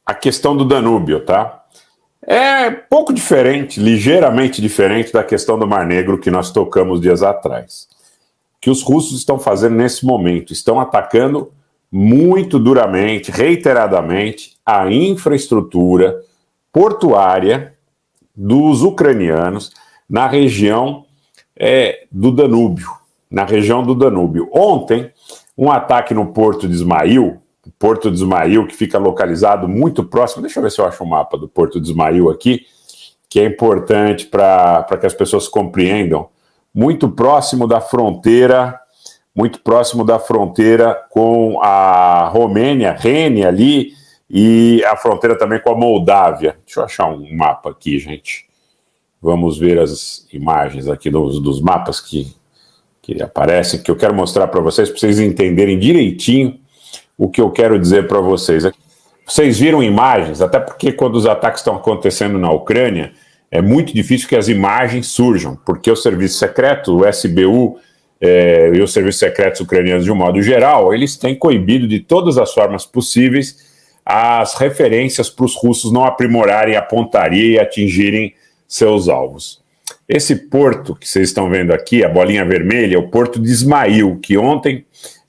a questão do Danúbio, tá? É pouco diferente, ligeiramente diferente da questão do Mar Negro que nós tocamos dias atrás. O que os russos estão fazendo nesse momento? Estão atacando muito duramente, reiteradamente, a infraestrutura portuária dos ucranianos na região do Danúbio, na região do Danúbio. Ontem, um ataque no Porto de Ismail, que fica localizado muito próximo, deixa eu ver se eu acho o mapa do Porto de Ismail aqui, que é importante para que as pessoas compreendam, muito próximo da fronteira com a Romênia, Rênia ali, e a fronteira também com a Moldávia. Deixa eu achar um mapa aqui, gente. Vamos ver as imagens aqui dos mapas que aparecem, que eu quero mostrar para vocês entenderem direitinho o que eu quero dizer para vocês. Vocês viram imagens, até porque quando os ataques estão acontecendo na Ucrânia, é muito difícil que as imagens surjam, porque o serviço secreto, o SBU e os serviços secretos ucranianos de um modo geral, eles têm coibido de todas as formas possíveis as referências para os russos não aprimorarem a pontaria e atingirem seus alvos. Esse porto que vocês estão vendo aqui, a bolinha vermelha, é o porto de Ismail, que ontem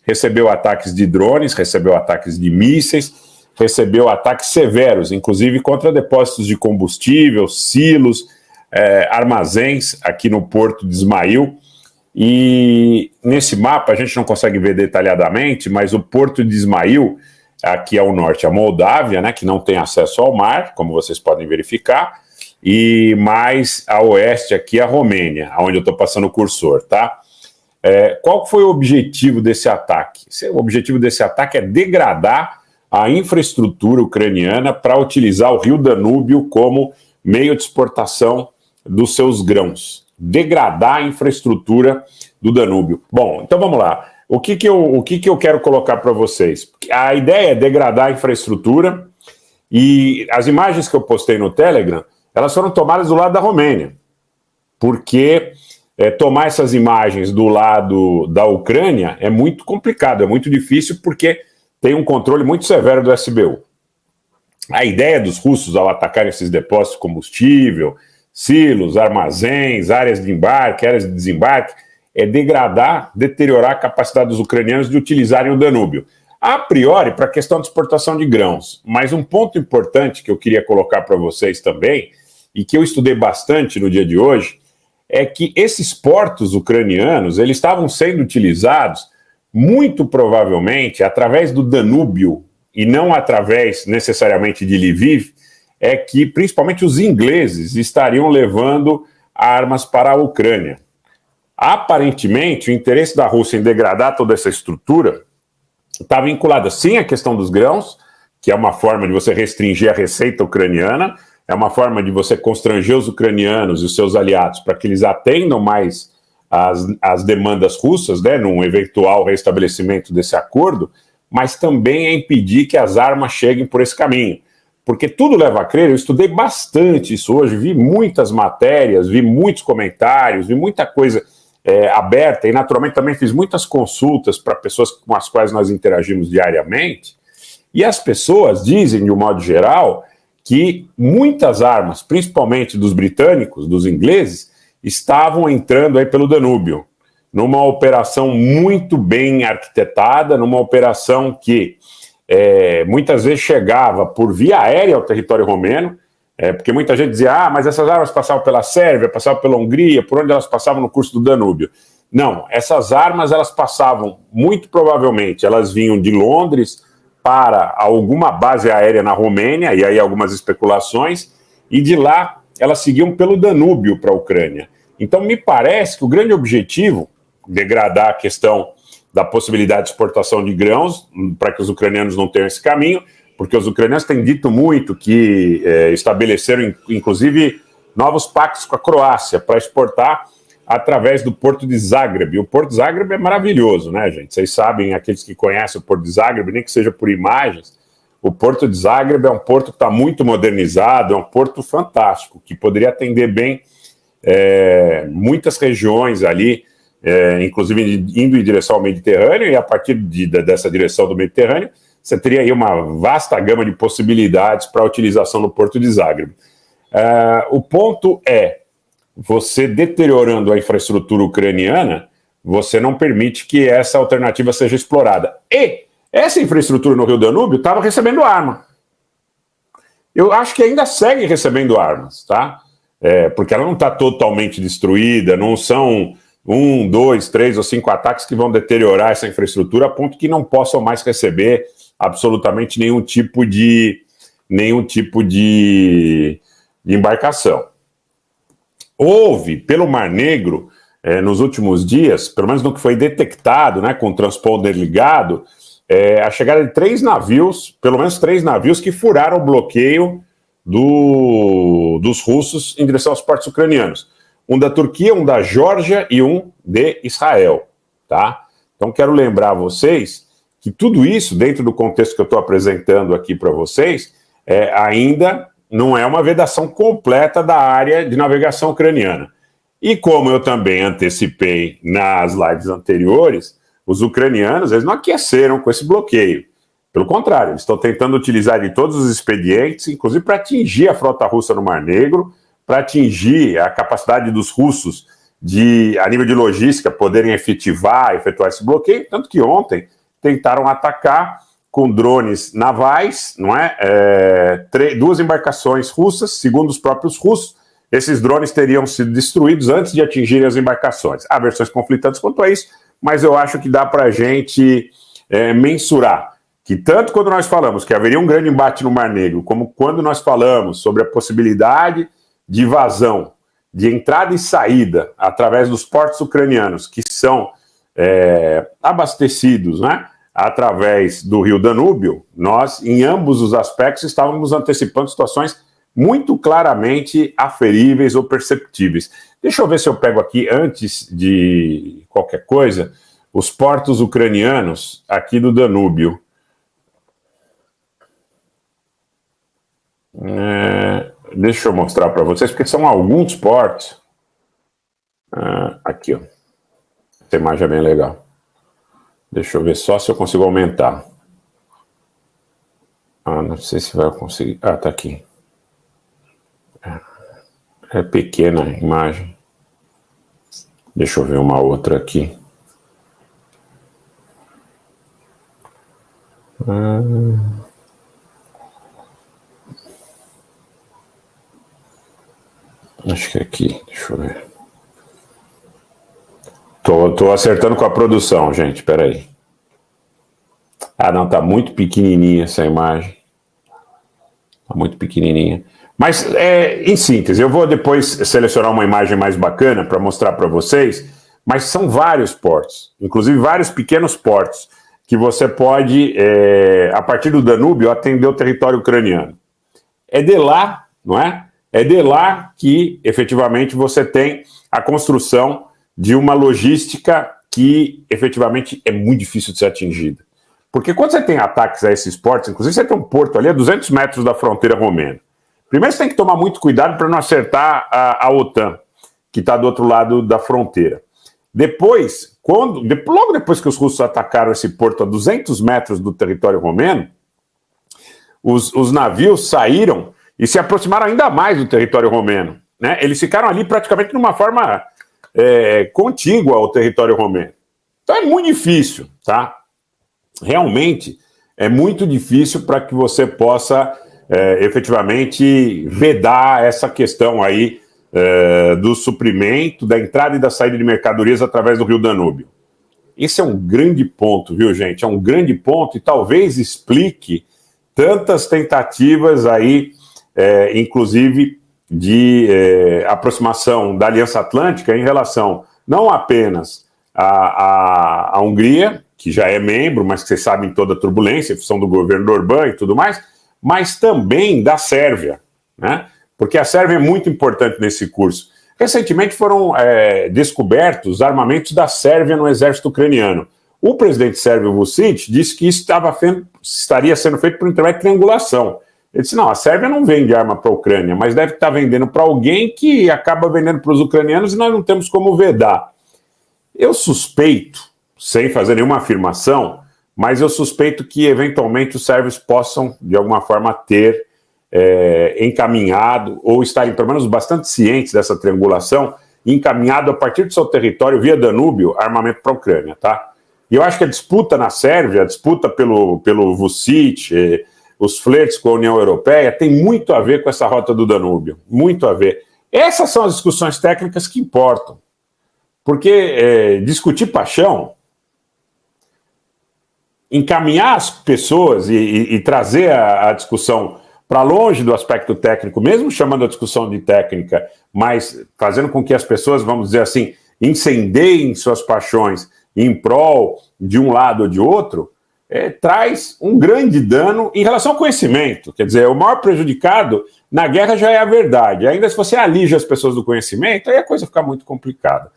recebeu ataques de drones, recebeu ataques de mísseis, recebeu ataques severos, inclusive contra depósitos de combustível, silos, armazéns aqui no porto de Ismail. E nesse mapa a gente não consegue ver detalhadamente, mas o porto de Ismail, aqui ao norte a Moldávia, né, que não tem acesso ao mar, como vocês podem verificar, e mais a oeste aqui a Romênia, onde eu estou passando o cursor, tá? Qual foi o objetivo desse ataque? O objetivo desse ataque é degradar a infraestrutura ucraniana para utilizar o rio Danúbio como meio de exportação dos seus grãos. Degradar a infraestrutura do Danúbio. Bom, então vamos lá. O que eu quero colocar para vocês? A ideia é degradar a infraestrutura, e as imagens que eu postei no Telegram, elas foram tomadas do lado da Romênia, porque tomar essas imagens do lado da Ucrânia é muito complicado, é muito difícil, porque tem um controle muito severo do SBU. A ideia dos russos, ao atacar esses depósitos de combustível, silos, armazéns, áreas de embarque, áreas de desembarque, é degradar, deteriorar a capacidade dos ucranianos de utilizarem o Danúbio. A priori, para a questão de exportação de grãos. Mas um ponto importante que eu queria colocar para vocês também, e que eu estudei bastante no dia de hoje, é que esses portos ucranianos, eles estavam sendo utilizados muito provavelmente através do Danúbio, e não através necessariamente de Lviv, é que principalmente os ingleses estariam levando armas para a Ucrânia. Aparentemente, o interesse da Rússia em degradar toda essa estrutura está vinculado sim à questão dos grãos, que é uma forma de você restringir a receita ucraniana, é uma forma de você constranger os ucranianos e os seus aliados para que eles atendam mais as demandas russas, né, num eventual restabelecimento desse acordo, mas também é impedir que as armas cheguem por esse caminho. Porque tudo leva a crer, eu estudei bastante isso hoje, vi muitas matérias, vi muitos comentários, vi muita coisa aberta, e naturalmente também fiz muitas consultas para pessoas com as quais nós interagimos diariamente, e as pessoas dizem, de um modo geral, que muitas armas, principalmente dos britânicos, dos ingleses, estavam entrando aí pelo Danúbio, numa operação muito bem arquitetada, numa operação que muitas vezes chegava por via aérea ao território romeno, porque muita gente dizia, mas essas armas passavam pela Sérvia, passavam pela Hungria, por onde elas passavam no curso do Danúbio. Não, essas armas elas passavam, muito provavelmente, elas vinham de Londres para alguma base aérea na Romênia, e aí algumas especulações, e de lá elas seguiam pelo Danúbio para a Ucrânia. Então me parece que o grande objetivo, degradar a questão da possibilidade de exportação de grãos, para que os ucranianos não tenham esse caminho, porque os ucranianos têm dito muito que estabeleceram, inclusive, novos pactos com a Croácia para exportar através do Porto de Zagreb. E o Porto de Zagreb é maravilhoso, né, gente? Vocês sabem, aqueles que conhecem o Porto de Zagreb, nem que seja por imagens, o Porto de Zagreb é um porto que está muito modernizado, é um porto fantástico, que poderia atender bem muitas regiões ali, inclusive indo em direção ao Mediterrâneo, e a partir dessa direção do Mediterrâneo, você teria aí uma vasta gama de possibilidades para a utilização no Porto de Zagreb. O ponto é, você deteriorando a infraestrutura ucraniana, você não permite que essa alternativa seja explorada. E essa infraestrutura no Rio Danúbio estava recebendo arma. Eu acho que ainda segue recebendo armas, tá? Porque ela não está totalmente destruída, não são 1, 2, 3 ou 5 ataques que vão deteriorar essa infraestrutura a ponto que não possam mais receber absolutamente nenhum tipo de embarcação. Houve, pelo Mar Negro, nos últimos dias, pelo menos no que foi detectado, né, com o transponder ligado, a chegada de 3 navios, pelo menos 3 navios que furaram o bloqueio dos russos em direção aos portos ucranianos. Um da Turquia, um da Geórgia e um de Israel, tá? Então quero lembrar a vocês que tudo isso, dentro do contexto que eu estou apresentando aqui para vocês, ainda não é uma vedação completa da área de navegação ucraniana. E como eu também antecipei nas lives anteriores, os ucranianos, eles não aqueceram com esse bloqueio. Pelo contrário, eles estão tentando utilizar de todos os expedientes, inclusive para atingir a frota russa no Mar Negro, para atingir a capacidade dos russos de, a nível de logística, poderem efetuar esse bloqueio, tanto que ontem tentaram atacar com drones navais, não é? 2 embarcações russas, segundo os próprios russos. Esses drones teriam sido destruídos antes de atingirem as embarcações. Há versões conflitantes quanto a isso, mas eu acho que dá para a gente mensurar que tanto quando nós falamos que haveria um grande embate no Mar Negro, como quando nós falamos sobre a possibilidade de vazão, de entrada e saída através dos portos ucranianos, que são abastecidos, né, através do Rio Danúbio, nós, em ambos os aspectos, estávamos antecipando situações muito claramente aferíveis ou perceptíveis. Deixa eu ver se eu pego aqui, antes de qualquer coisa, os portos ucranianos aqui do Danúbio. Deixa eu mostrar para vocês, porque são alguns portos. Aqui, ó. Essa imagem é bem legal. Deixa eu ver só se eu consigo aumentar. Não sei se vai conseguir. Tá aqui. É pequena a imagem. Deixa eu ver uma outra aqui. Acho que é aqui. Deixa eu ver. Tô acertando com a produção, gente. Espera aí. Não, tá muito pequenininha essa imagem. Tá muito pequenininha. Mas, em síntese, eu vou depois selecionar uma imagem mais bacana para mostrar para vocês, mas são vários portos, inclusive vários pequenos portos, que você pode, a partir do Danúbio, atender o território ucraniano. É de lá, não é? É de lá que, efetivamente, você tem a construção de uma logística que, efetivamente, é muito difícil de ser atingida. Porque quando você tem ataques a esses portos, inclusive você tem um porto ali a 200 metros da fronteira romena. Primeiro você tem que tomar muito cuidado para não acertar a OTAN, que está do outro lado da fronteira. Depois, logo depois que os russos atacaram esse porto a 200 metros do território romeno, os navios saíram e se aproximaram ainda mais do território romeno, né? Eles ficaram ali praticamente de uma forma contígua ao território romeno. Então é muito difícil, tá? Realmente é muito difícil para que você possa efetivamente vedar essa questão aí do suprimento, da entrada e da saída de mercadorias através do Rio Danúbio. Esse é um grande ponto, viu, gente? É um grande ponto e talvez explique tantas tentativas aí, inclusive de aproximação da Aliança Atlântica em relação não apenas à Hungria, que já é membro, mas que vocês sabem toda a turbulência, em função do governo do Orbán e tudo mais, mas também da Sérvia, né? Porque a Sérvia é muito importante nesse curso. Recentemente foram descobertos armamentos da Sérvia no exército ucraniano. O presidente sérvio Vučić disse que isso estaria sendo feito por intermédio de triangulação. Ele disse, não, a Sérvia não vende arma para a Ucrânia, mas deve estar vendendo para alguém que acaba vendendo para os ucranianos e nós não temos como vedar. Eu suspeito, sem fazer nenhuma afirmação, mas eu suspeito que, eventualmente, os sérvios possam, de alguma forma, ter encaminhado, ou estarem, pelo menos, bastante cientes dessa triangulação, encaminhado a partir do seu território, via Danúbio, armamento para a Ucrânia, tá? E eu acho que a disputa na Sérvia, a disputa pelo Vučić, os flertes com a União Europeia, tem muito a ver com essa rota do Danúbio, muito a ver. Essas são as discussões técnicas que importam, porque discutir paixão, encaminhar as pessoas e trazer a discussão para longe do aspecto técnico, mesmo chamando a discussão de técnica, mas fazendo com que as pessoas, vamos dizer assim, incendeiem suas paixões em prol de um lado ou de outro, traz um grande dano em relação ao conhecimento. Quer dizer, o maior prejudicado na guerra já é a verdade. Ainda se você alija as pessoas do conhecimento, aí a coisa fica muito complicada.